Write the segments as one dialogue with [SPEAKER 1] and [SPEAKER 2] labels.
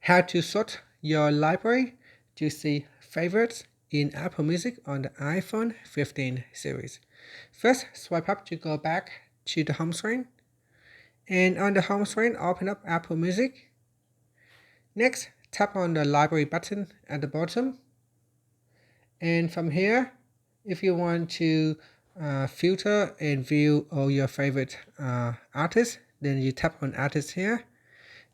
[SPEAKER 1] How to sort your library to see favorites in Apple Music on the iPhone 15 series. First, swipe up to go back to the home screen. And on the home screen, open up Apple Music. Next, tap on the library button at the bottom. And from here, if you want to filter and view all your favorite artists, then you tap on artists here.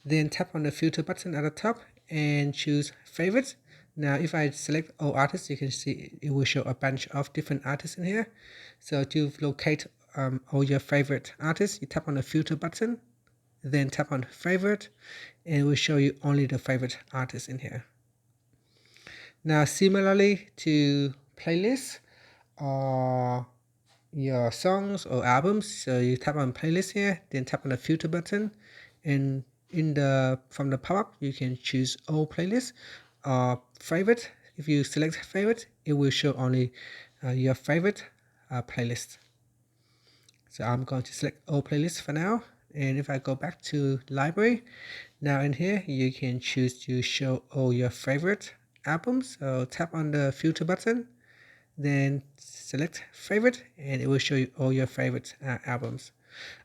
[SPEAKER 1] Then tap on the filter button at the top and choose favorites. Now if I select all artists, you can see it will show a bunch of different artists in here. So to locate all your favorite artists, you tap on the filter button, then tap on favorite, and it will show you only the favorite artists in here. Now similarly to playlists or your songs or albums, so you tap on playlist here, then tap on the filter button, and from the pop-up you can choose all playlists or favorite. If you select favorite, it will show only your favorite playlist. So I'm going to select all playlists for now, and if I go back to library, now in here you can choose to show all your favorite albums. So tap on the filter button, then select favorite, and it will show you all your favorite albums.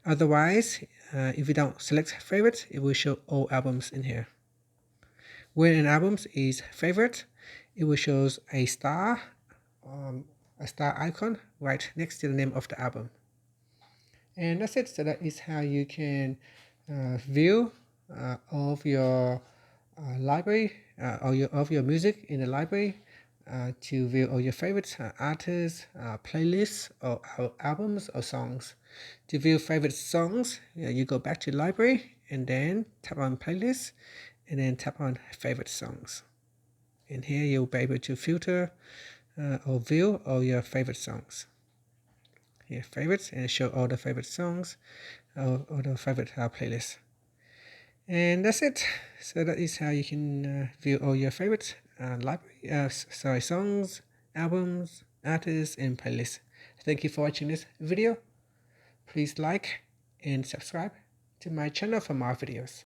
[SPEAKER 1] Otherwise, if you don't select favorite, it will show all albums in here. When an album is favorite, it will show a star icon right next to the name of the album. And that's it. So that is how you can view all of your library, of your music in the library, to view all your favorite artists, playlists, or albums or songs. To view favorite songs, you go back to library and then tap on playlist and then tap on favorite songs. And here you'll be able to filter or view all your favorite songs. Here, favorites, and show all the favorite songs, all the favorite playlists. And that's it. So that is how you can view all your favorite songs, albums, artists, and playlists. Thank you for watching this video. Please like and subscribe to my channel for more videos.